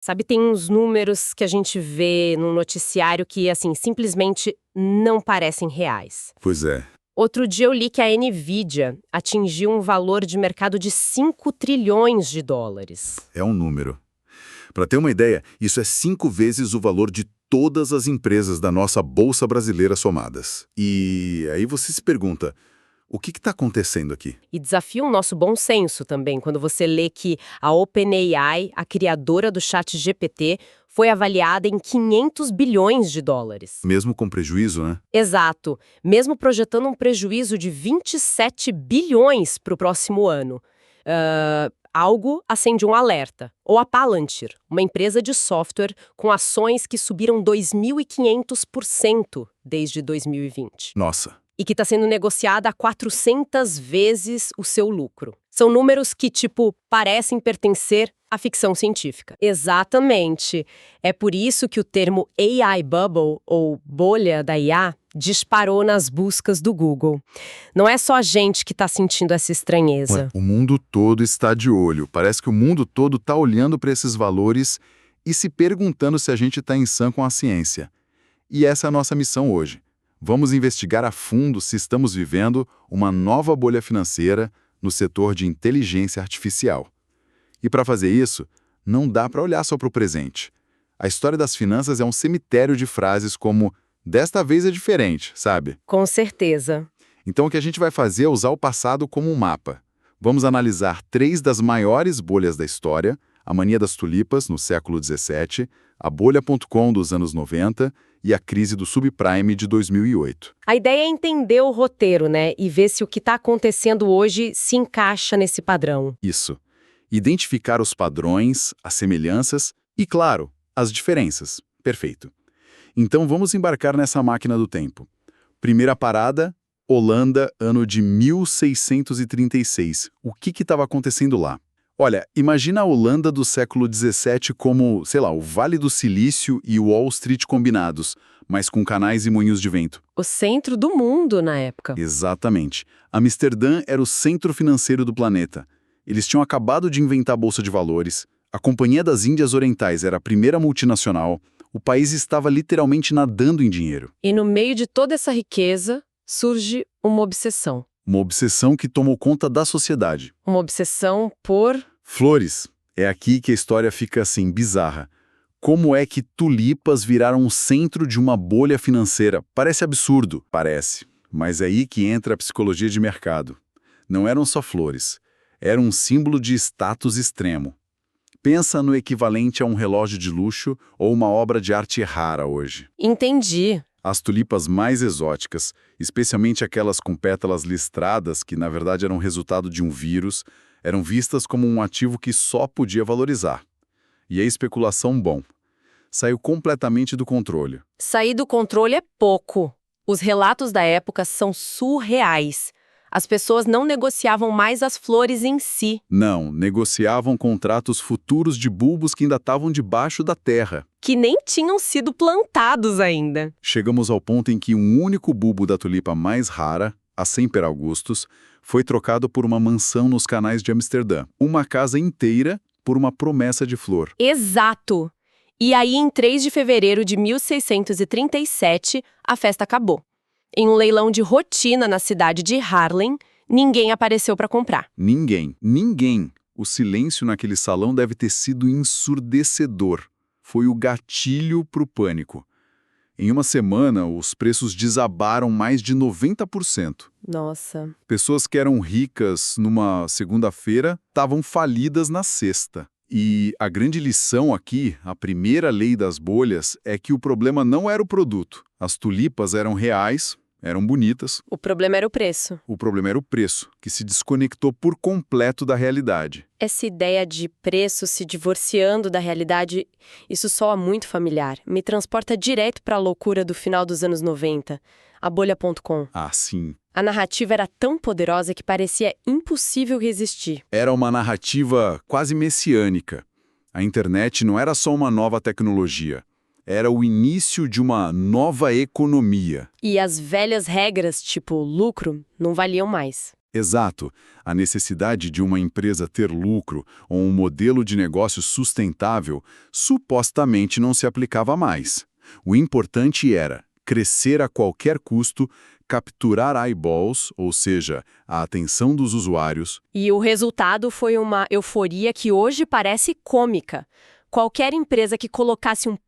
Sabe, tem uns números que a gente vê no noticiário que, assim, simplesmente não parecem reais. Pois é. Outro dia eu li que a Nvidia atingiu um valor de mercado de 5 trilhões de dólares. É um número. Para ter uma ideia, isso é 5 vezes o valor de todas as empresas da nossa Bolsa Brasileira somadas. E aí você se pergunta, o que está acontecendo aqui? E desafia o nosso bom senso também, quando você lê que a OpenAI, a criadora do ChatGPT, foi avaliada em 500 bilhões de dólares. Mesmo com prejuízo, né? Exato, mesmo projetando um prejuízo de 27 bilhões para o próximo ano. Algo acende um alerta. Ou a Palantir, uma empresa de software com ações que subiram 2.500% desde 2020. Nossa. E que está sendo negociada a 400 vezes o seu lucro. São números que, parecem pertencer à ficção científica. Exatamente. É por isso que o termo AI Bubble, ou bolha da IA, disparou nas buscas do Google. Não é só a gente que está sentindo essa estranheza. O mundo todo está de olho. Parece que o mundo todo está olhando para esses valores e se perguntando se a gente está em sã com a ciência. E essa é a nossa missão hoje. Vamos investigar a fundo se estamos vivendo uma nova bolha financeira no setor de inteligência artificial. E para fazer isso, não dá para olhar só para o presente. A história das finanças é um cemitério de frases como "desta vez é diferente", sabe? Com certeza. Então o que a gente vai fazer é usar o passado como um mapa. Vamos analisar 3 das maiores bolhas da história, a mania das tulipas, no século XVII, a bolha.com dos anos 90 e a crise do subprime de 2008. A ideia é entender o roteiro, né? E ver se o que está acontecendo hoje se encaixa nesse padrão. Isso. Identificar os padrões, as semelhanças e, claro, as diferenças. Perfeito. Então vamos embarcar nessa máquina do tempo. Primeira parada, Holanda, ano de 1636. O que estava acontecendo lá? Olha, imagina a Holanda do século XVII como, sei lá, o Vale do Silício e o Wall Street combinados, mas com canais e moinhos de vento. O centro do mundo na época. Exatamente. Amsterdã era o centro financeiro do planeta. Eles tinham acabado de inventar a Bolsa de Valores, a Companhia das Índias Orientais era a primeira multinacional, o país estava literalmente nadando em dinheiro. E no meio de toda essa riqueza, surge uma obsessão. Uma obsessão que tomou conta da sociedade. Uma obsessão por... Flores. É aqui que a história fica assim, bizarra. Como é que tulipas viraram o centro de uma bolha financeira? Parece absurdo. Parece. Mas é aí que entra a psicologia de mercado. Não eram só flores. Era um símbolo de status extremo. Pensa no equivalente a um relógio de luxo ou uma obra de arte rara hoje. Entendi. As tulipas mais exóticas, especialmente aquelas com pétalas listradas, que na verdade eram resultado de um vírus, eram vistas como um ativo que só podia valorizar. E a especulação, bom, saiu completamente do controle. Sair do controle é pouco. Os relatos da época são surreais. As pessoas não negociavam mais as flores em si. Não, negociavam contratos futuros de bulbos que ainda estavam debaixo da terra. Que nem tinham sido plantados ainda. Chegamos ao ponto em que um único bulbo da tulipa mais rara, a Semper Augustus, foi trocado por uma mansão nos canais de Amsterdã. Uma casa inteira por uma promessa de flor. Exato! E aí, em 3 de fevereiro de 1637, a festa acabou. Em um leilão de rotina na cidade de Haarlem, ninguém apareceu para comprar. Ninguém. O silêncio naquele salão deve ter sido ensurdecedor. Foi o gatilho para o pânico. Em uma semana, os preços desabaram mais de 90%. Nossa. Pessoas que eram ricas numa segunda-feira estavam falidas na sexta. E a grande lição aqui, a primeira lei das bolhas, é que o problema não era o produto. As tulipas eram reais, eram bonitas. O problema era o preço. O problema era o preço, que se desconectou por completo da realidade. Essa ideia de preço se divorciando da realidade, isso soa muito familiar. Me transporta direto para a loucura do final dos anos 90, a bolha.com. Ah, sim. A narrativa era tão poderosa que parecia impossível resistir. Era uma narrativa quase messiânica. A internet não era só uma nova tecnologia. Era o início de uma nova economia. E as velhas regras, tipo lucro, não valiam mais. Exato. A necessidade de uma empresa ter lucro ou um modelo de negócio sustentável supostamente não se aplicava mais. O importante era crescer a qualquer custo, capturar eyeballs, ou seja, a atenção dos usuários. E o resultado foi uma euforia que hoje parece cômica. Qualquer empresa que colocasse um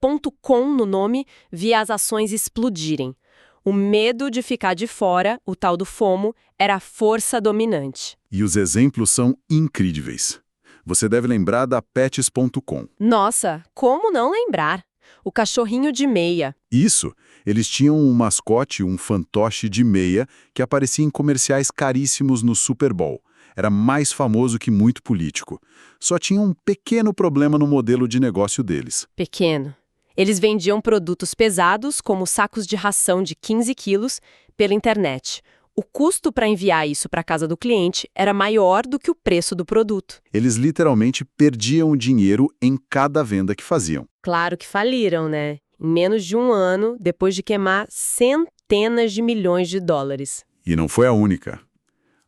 .com no nome via as ações explodirem. O medo de ficar de fora, o tal do FOMO, era a força dominante. E os exemplos são incríveis. Você deve lembrar da Pets.com. Nossa, como não lembrar? O cachorrinho de meia. Isso, eles tinham um mascote, um fantoche de meia, que aparecia em comerciais caríssimos no Super Bowl. Era mais famoso que muito político. Só tinha um pequeno problema no modelo de negócio deles. Pequeno. Eles vendiam produtos pesados, como sacos de ração de 15 quilos, pela internet. O custo para enviar isso para a casa do cliente era maior do que o preço do produto. Eles literalmente perdiam dinheiro em cada venda que faziam. Claro que faliram, né? Em menos de um ano, depois de queimar centenas de milhões de dólares. E não foi a única.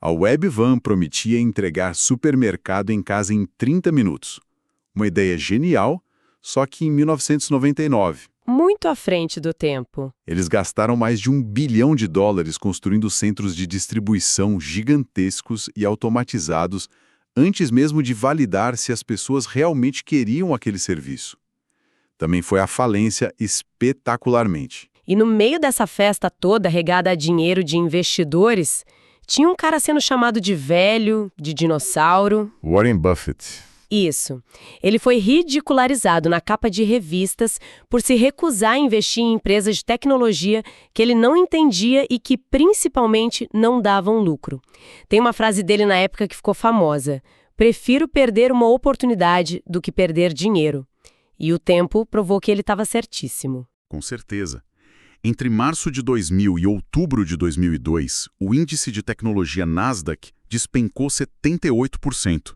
A Webvan prometia entregar supermercado em casa em 30 minutos. Uma ideia genial, só que em 1999. Muito à frente do tempo. Eles gastaram mais de $1 bilhão construindo centros de distribuição gigantescos e automatizados antes mesmo de validar se as pessoas realmente queriam aquele serviço. Também foi à falência espetacularmente. E no meio dessa festa toda regada a dinheiro de investidores, tinha um cara sendo chamado de velho, de dinossauro. Warren Buffett. Isso. Ele foi ridicularizado na capa de revistas por se recusar a investir em empresas de tecnologia que ele não entendia e que, principalmente, não davam lucro. Tem uma frase dele na época que ficou famosa: "Prefiro perder uma oportunidade do que perder dinheiro." E o tempo provou que ele estava certíssimo. Com certeza. Entre março de 2000 e outubro de 2002, o índice de tecnologia Nasdaq despencou 78%.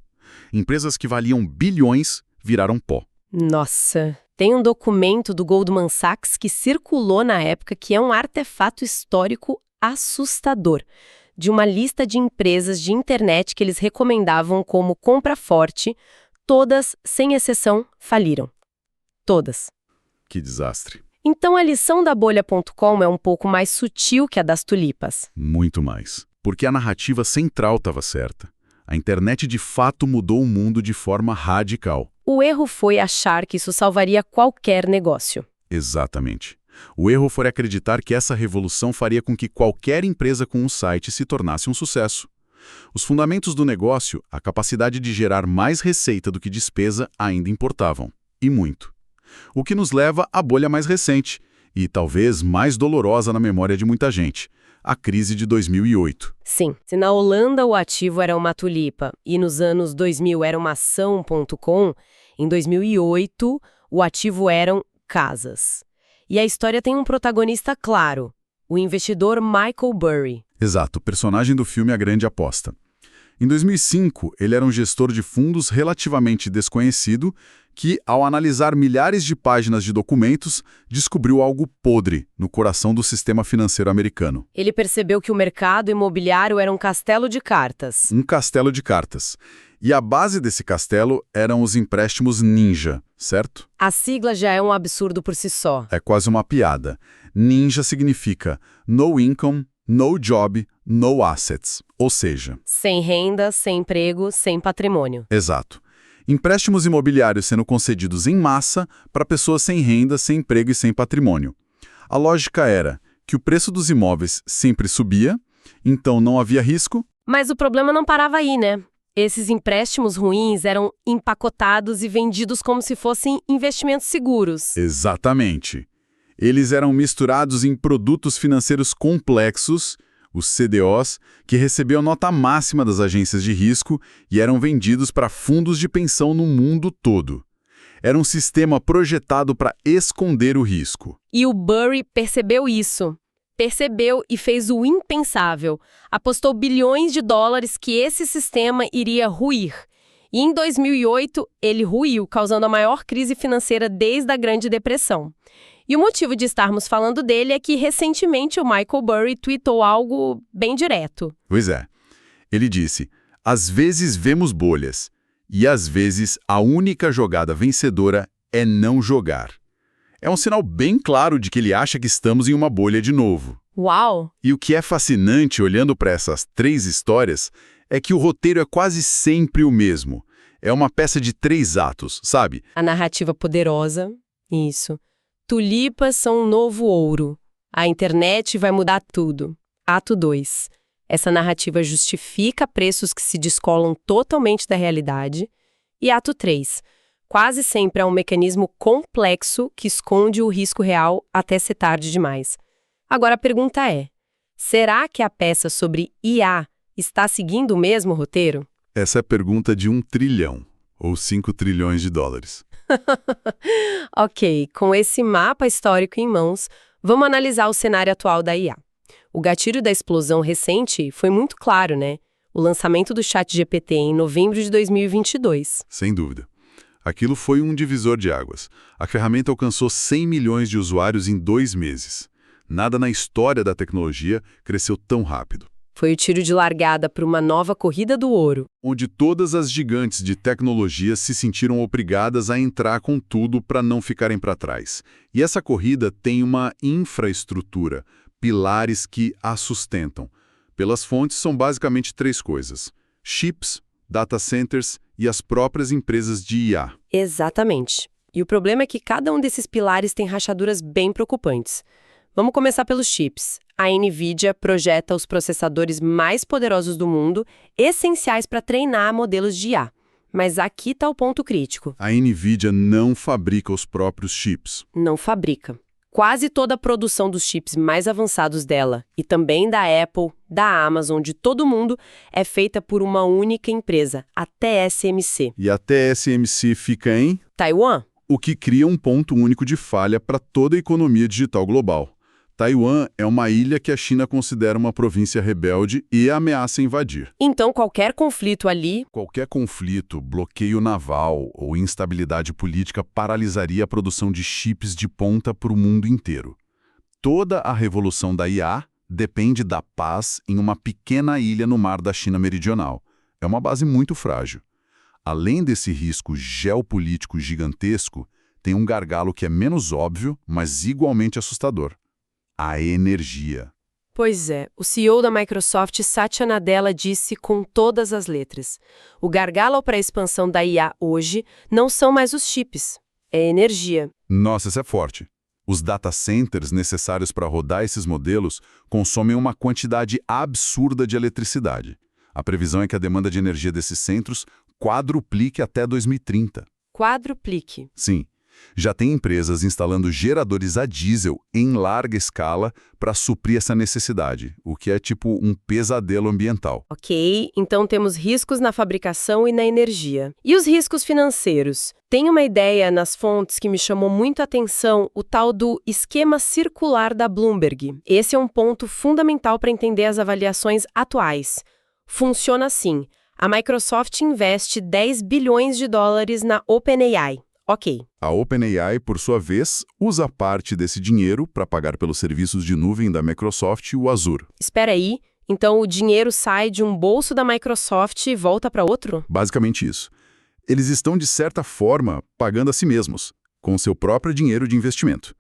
Empresas que valiam bilhões viraram pó. Nossa, tem um documento do Goldman Sachs que circulou na época que é um artefato histórico assustador, de uma lista de empresas de internet que eles recomendavam como compra forte. Todas, sem exceção, faliram. Todas. Que desastre. Então a lição da bolha.com é um pouco mais sutil que a das tulipas. Muito mais. Porque a narrativa central estava certa. A internet de fato mudou o mundo de forma radical. O erro foi achar que isso salvaria qualquer negócio. Exatamente. O erro foi acreditar que essa revolução faria com que qualquer empresa com um site se tornasse um sucesso. Os fundamentos do negócio, a capacidade de gerar mais receita do que despesa, ainda importavam. E muito. O que nos leva à bolha mais recente, e talvez mais dolorosa na memória de muita gente, a crise de 2008. Sim, se na Holanda o ativo era uma tulipa e nos anos 2000 era uma ação.com, em 2008 o ativo eram casas. E a história tem um protagonista claro, o investidor Michael Burry. Exato, personagem do filme A Grande Aposta. Em 2005, ele era um gestor de fundos relativamente desconhecido que, ao analisar milhares de páginas de documentos, descobriu algo podre no coração do sistema financeiro americano. Ele percebeu que o mercado imobiliário era um castelo de cartas. Um castelo de cartas. E a base desse castelo eram os empréstimos Ninja, certo? A sigla já é um absurdo por si só. É quase uma piada. Ninja significa No Income, No Job, No Assets, ou seja... Sem renda, sem emprego, sem patrimônio. Exato. Empréstimos imobiliários sendo concedidos em massa para pessoas sem renda, sem emprego e sem patrimônio. A lógica era que o preço dos imóveis sempre subia, então não havia risco. Mas o problema não parava aí, né? Esses empréstimos ruins eram empacotados e vendidos como se fossem investimentos seguros. Exatamente. Eles eram misturados em produtos financeiros complexos, os CDOs, que recebiam nota máxima das agências de risco e eram vendidos para fundos de pensão no mundo todo. Era um sistema projetado para esconder o risco. E o Burry percebeu isso. Percebeu e fez o impensável. Apostou bilhões de dólares que esse sistema iria ruir. E em 2008, ele ruiu, causando a maior crise financeira desde a Grande Depressão. E o motivo de estarmos falando dele é que, recentemente, o Michael Burry tweetou algo bem direto. Pois é. Ele disse: às vezes vemos bolhas, e às vezes a única jogada vencedora é não jogar. É um sinal bem claro de que ele acha que estamos em uma bolha de novo. Uau! E o que é fascinante olhando para essas 3 histórias é que o roteiro é quase sempre o mesmo. É uma peça de 3 atos, sabe? A narrativa poderosa, isso. Tulipas são um novo ouro. A internet vai mudar tudo. Ato 2. Essa narrativa justifica preços que se descolam totalmente da realidade. E ato 3. Quase sempre é um mecanismo complexo que esconde o risco real até ser tarde demais. Agora a pergunta é, será que a peça sobre IA está seguindo o mesmo roteiro? Essa é a pergunta de 1 trilhão, ou 5 trilhões de dólares. Ok, com esse mapa histórico em mãos, vamos analisar o cenário atual da IA. O gatilho da explosão recente foi muito claro, né? O lançamento do ChatGPT em novembro de 2022. Sem dúvida. Aquilo foi um divisor de águas. A ferramenta alcançou 100 milhões de usuários em 2 meses. Nada na história da tecnologia cresceu tão rápido. Foi o tiro de largada para uma nova corrida do ouro. Onde todas as gigantes de tecnologia se sentiram obrigadas a entrar com tudo para não ficarem para trás. E essa corrida tem uma infraestrutura, pilares que a sustentam. Pelas fontes são basicamente 3 coisas: chips, data centers e as próprias empresas de IA. Exatamente. E o problema é que cada um desses pilares tem rachaduras bem preocupantes. Vamos começar pelos chips. A NVIDIA projeta os processadores mais poderosos do mundo, essenciais para treinar modelos de IA. Mas aqui está o ponto crítico. A NVIDIA não fabrica os próprios chips. Não fabrica. Quase toda a produção dos chips mais avançados dela, e também da Apple, da Amazon, de todo mundo, é feita por uma única empresa, a TSMC. E a TSMC fica em Taiwan? O que cria um ponto único de falha para toda a economia digital global. Taiwan é uma ilha que a China considera uma província rebelde e ameaça invadir. Então qualquer conflito ali... Qualquer conflito, bloqueio naval ou instabilidade política paralisaria a produção de chips de ponta para o mundo inteiro. Toda a revolução da IA depende da paz em uma pequena ilha no mar da China Meridional. É uma base muito frágil. Além desse risco geopolítico gigantesco, tem um gargalo que é menos óbvio, mas igualmente assustador: a energia. Pois é, o CEO da Microsoft, Satya Nadella, disse com todas as letras: o gargalo para a expansão da IA hoje não são mais os chips, é energia. Nossa, isso é forte. Os data centers necessários para rodar esses modelos consomem uma quantidade absurda de eletricidade. A previsão é que a demanda de energia desses centros quadruplique até 2030. Quadruplique. Sim. Já tem empresas instalando geradores a diesel em larga escala para suprir essa necessidade, o que é tipo um pesadelo ambiental. Ok, então temos riscos na fabricação e na energia. E os riscos financeiros? Tem uma ideia nas fontes que me chamou muito a atenção, o tal do esquema circular da Bloomberg. Esse é um ponto fundamental para entender as avaliações atuais. Funciona assim: a Microsoft investe 10 bilhões de dólares na OpenAI. Ok. A OpenAI, por sua vez, usa parte desse dinheiro para pagar pelos serviços de nuvem da Microsoft e o Azure. Espera aí, então o dinheiro sai de um bolso da Microsoft e volta para outro? Basicamente isso. Eles estão, de certa forma, pagando a si mesmos, com seu próprio dinheiro de investimento.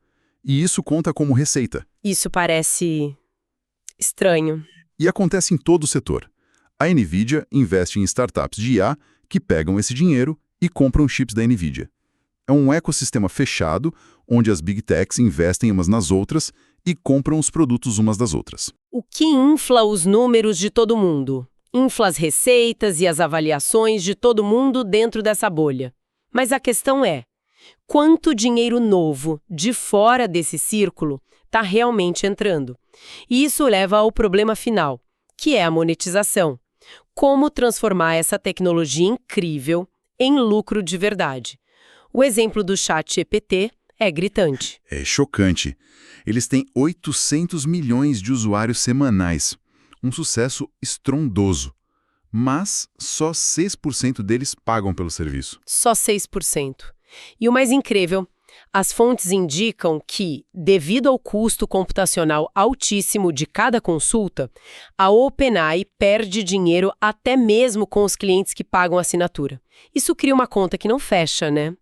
E isso conta como receita. Isso parece estranho. E acontece em todo o setor. A NVIDIA investe em startups de IA que pegam esse dinheiro e compram chips da NVIDIA. É um ecossistema fechado, onde as Big Techs investem umas nas outras e compram os produtos umas das outras. O que infla os números de todo mundo? Infla as receitas e as avaliações de todo mundo dentro dessa bolha. Mas a questão é, quanto dinheiro novo, de fora desse círculo, está realmente entrando? E isso leva ao problema final, que é a monetização. Como transformar essa tecnologia incrível em lucro de verdade? O exemplo do ChatGPT é gritante. É chocante. Eles têm 800 milhões de usuários semanais. Um sucesso estrondoso. Mas só 6% deles pagam pelo serviço. Só 6%. E o mais incrível, As fontes indicam que, devido ao custo computacional altíssimo de cada consulta, a OpenAI perde dinheiro até mesmo com os clientes que pagam a assinatura. Isso cria uma conta que não fecha, né?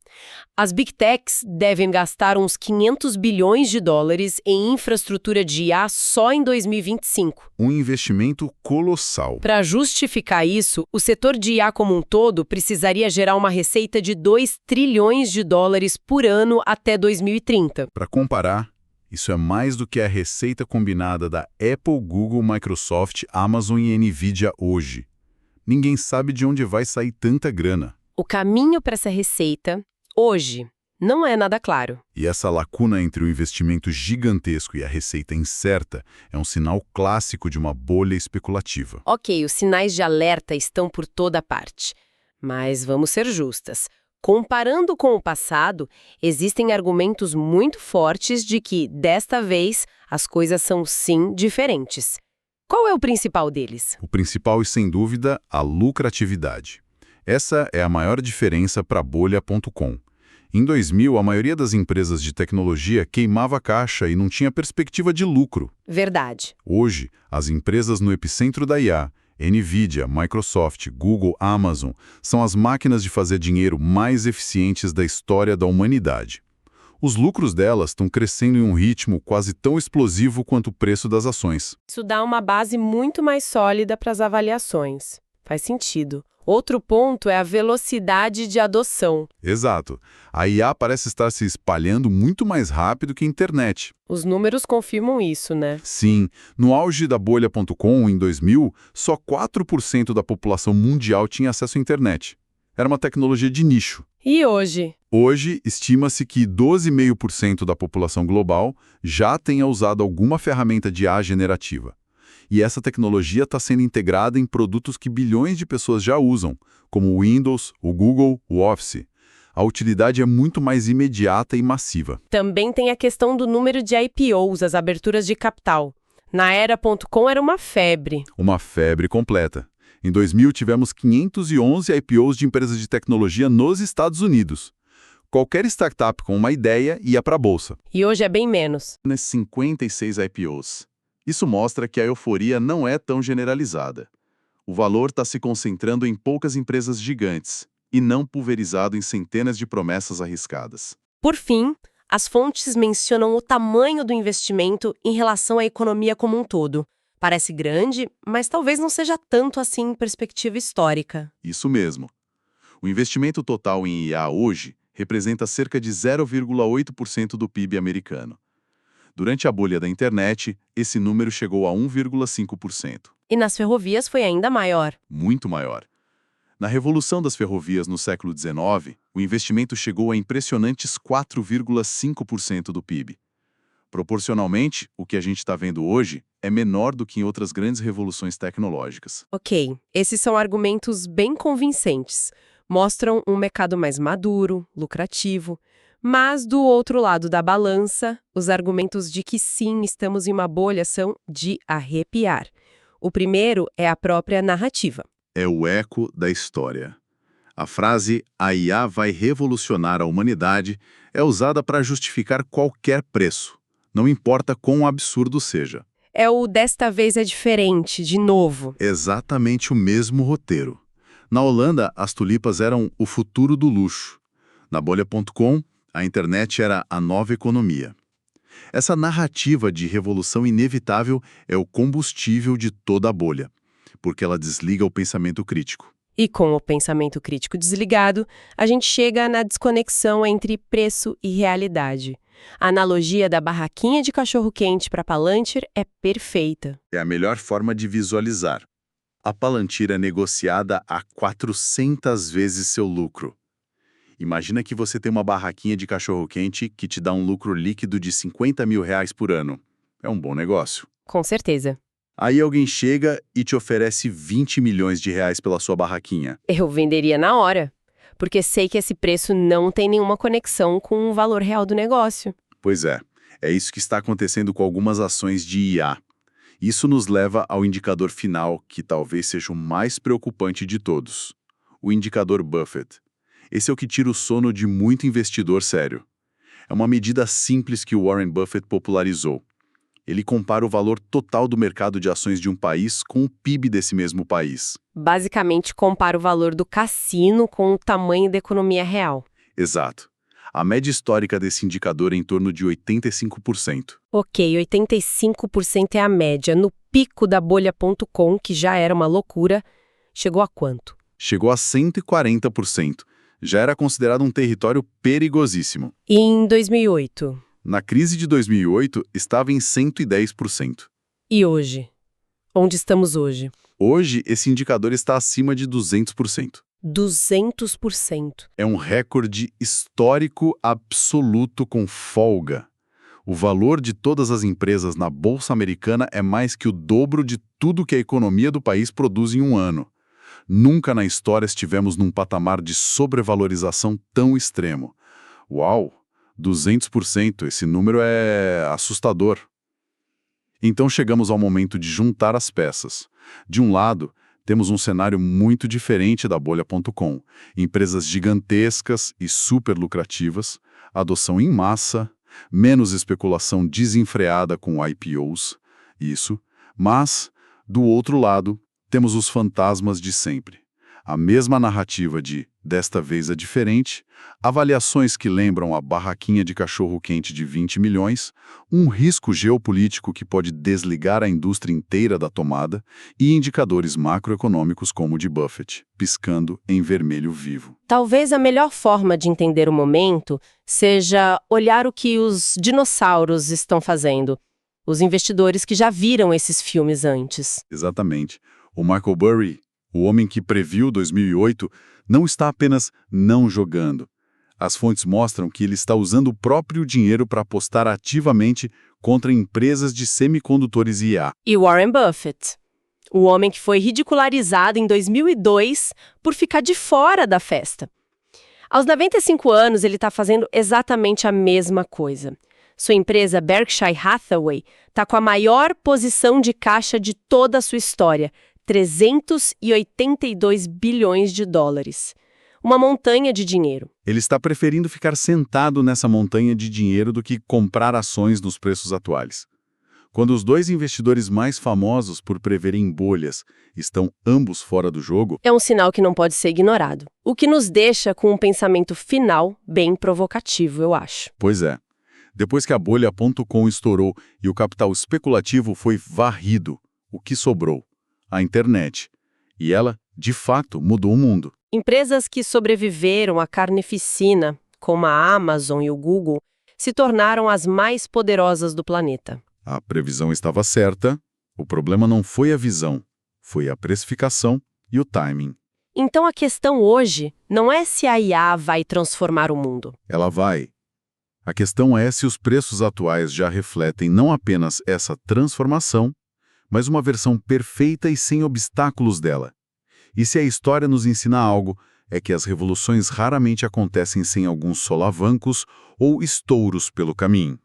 As Big Techs devem gastar uns 500 bilhões de dólares em infraestrutura de IA só em 2025. Um investimento colossal. Para justificar isso, o setor de IA como um todo precisaria gerar uma receita de 2 trilhões de dólares por ano até 2030. Para comparar, isso é mais do que a receita combinada da Apple, Google, Microsoft, Amazon e Nvidia hoje. Ninguém sabe de onde vai sair tanta grana. O caminho para essa receita, hoje, não é nada claro. E essa lacuna entre o investimento gigantesco e a receita incerta é um sinal clássico de uma bolha especulativa. Ok, os sinais de alerta estão por toda parte. Mas vamos ser justas. Comparando com o passado, existem argumentos muito fortes de que, desta vez, as coisas são sim diferentes. Qual é o principal deles? O principal e, sem dúvida, a lucratividade. Essa é a maior diferença para a bolha.com. Em 2000, a maioria das empresas de tecnologia queimava caixa e não tinha perspectiva de lucro. Verdade. Hoje, as empresas no epicentro da IA, Nvidia, Microsoft, Google, Amazon, são as máquinas de fazer dinheiro mais eficientes da história da humanidade. Os lucros delas estão crescendo em um ritmo quase tão explosivo quanto o preço das ações. Isso dá uma base muito mais sólida para as avaliações. Faz sentido. Outro ponto é a velocidade de adoção. Exato. A IA parece estar se espalhando muito mais rápido que a internet. Os números confirmam isso, né? Sim, no auge da bolha.com, em 2000, só 4% da população mundial tinha acesso à internet. Era uma tecnologia de nicho. E hoje? Hoje, estima-se que 12,5% da população global já tenha usado alguma ferramenta de IA generativa. E essa tecnologia está sendo integrada em produtos que bilhões de pessoas já usam, como o Windows, o Google, o Office. A utilidade é muito mais imediata e massiva. Também tem a questão do número de IPOs, as aberturas de capital. Na era.com era uma febre. Uma febre completa. Em 2000, tivemos 511 IPOs de empresas de tecnologia nos Estados Unidos. Qualquer startup com uma ideia ia para a bolsa. E hoje é bem menos. 56 IPOs. Isso mostra que a euforia não é tão generalizada. O valor está se concentrando em poucas empresas gigantes e não pulverizado em centenas de promessas arriscadas. Por fim, as fontes mencionam o tamanho do investimento em relação à economia como um todo. Parece grande, mas talvez não seja tanto assim em perspectiva histórica. Isso mesmo. O investimento total em IA hoje representa cerca de 0,8% do PIB americano. Durante a bolha da internet, esse número chegou a 1,5%. E nas ferrovias foi ainda maior. Muito maior. Na revolução das ferrovias no século XIX, o investimento chegou a impressionantes 4,5% do PIB. Proporcionalmente, o que a gente está vendo hoje é menor do que em outras grandes revoluções tecnológicas. Ok, esses são argumentos bem convincentes. Mostram um mercado mais maduro, lucrativo. Mas, do outro lado da balança, os argumentos de que sim, estamos em uma bolha são de arrepiar. O primeiro é a própria narrativa. É o eco da história. A frase "a IA vai revolucionar a humanidade" é usada para justificar qualquer preço, não importa quão absurdo seja. É o "desta vez é diferente", de novo. Exatamente o mesmo roteiro. Na Holanda, as tulipas eram o futuro do luxo. Na bolha.com, a internet era a nova economia. Essa narrativa de revolução inevitável é o combustível de toda a bolha, porque ela desliga o pensamento crítico. E com o pensamento crítico desligado, a gente chega na desconexão entre preço e realidade. A analogia da barraquinha de cachorro-quente para Palantir é perfeita. É a melhor forma de visualizar. A Palantir é negociada a 400 vezes seu lucro. Imagina que você tem uma barraquinha de cachorro-quente que te dá um lucro líquido de R$50 mil por ano. É um bom negócio. Com certeza. Aí alguém chega e te oferece R$20 milhões pela sua barraquinha. Eu venderia na hora, porque sei que esse preço não tem nenhuma conexão com o valor real do negócio. Pois é isso que está acontecendo com algumas ações de IA. Isso nos leva ao indicador final, que talvez seja o mais preocupante de todos. O indicador Buffett. Esse é o que tira o sono de muito investidor sério. É uma medida simples que o Warren Buffett popularizou. Ele compara o valor total do mercado de ações de um país com o PIB desse mesmo país. Basicamente, compara o valor do cassino com o tamanho da economia real. Exato. A média histórica desse indicador é em torno de 85%. Ok, 85% é a média. No pico da bolha.com, que já era uma loucura, chegou a quanto? Chegou a 140%. Já era considerado um território perigosíssimo. E em 2008? Na crise de 2008, estava em 110%. E hoje? Onde estamos hoje? Hoje, esse indicador está acima de 200%. 200%. É um recorde histórico absoluto com folga. O valor de todas as empresas na Bolsa Americana é mais que o dobro de tudo que a economia do país produz em um ano. Nunca na história estivemos num patamar de sobrevalorização tão extremo. Uau! 200%, esse número é assustador. Então chegamos ao momento de juntar as peças. De um lado, temos um cenário muito diferente da bolha.com. Empresas gigantescas e super lucrativas, adoção em massa, menos especulação desenfreada com IPOs, isso. Mas, do outro lado, temos os fantasmas de sempre. A mesma narrativa de "desta vez é diferente", avaliações que lembram a barraquinha de cachorro-quente de 20 milhões, um risco geopolítico que pode desligar a indústria inteira da tomada e indicadores macroeconômicos como o de Buffett, piscando em vermelho vivo. Talvez a melhor forma de entender o momento seja olhar o que os dinossauros estão fazendo, os investidores que já viram esses filmes antes. Exatamente. O Michael Burry, o homem que previu 2008, não está apenas não jogando. As fontes mostram que ele está usando o próprio dinheiro para apostar ativamente contra empresas de semicondutores e IA. E Warren Buffett, o homem que foi ridicularizado em 2002 por ficar de fora da festa. Aos 95 anos, ele está fazendo exatamente a mesma coisa. Sua empresa Berkshire Hathaway está com a maior posição de caixa de toda a sua história, 382 bilhões de dólares. Uma montanha de dinheiro. Ele está preferindo ficar sentado nessa montanha de dinheiro do que comprar ações nos preços atuais. Quando os dois investidores mais famosos por preverem bolhas estão ambos fora do jogo, é um sinal que não pode ser ignorado. O que nos deixa com um pensamento final bem provocativo, eu acho. Pois é. Depois que a bolha.com estourou e o capital especulativo foi varrido, o que sobrou? A internet. E ela, de fato, mudou o mundo. Empresas que sobreviveram à carnificina, como a Amazon e o Google, se tornaram as mais poderosas do planeta. A previsão estava certa, o problema não foi a visão, foi a precificação e o timing. Então a questão hoje não é se a IA vai transformar o mundo. Ela vai. A questão é se os preços atuais já refletem não apenas essa transformação, mas uma versão perfeita e sem obstáculos dela. E se a história nos ensina algo, é que as revoluções raramente acontecem sem alguns solavancos ou estouros pelo caminho.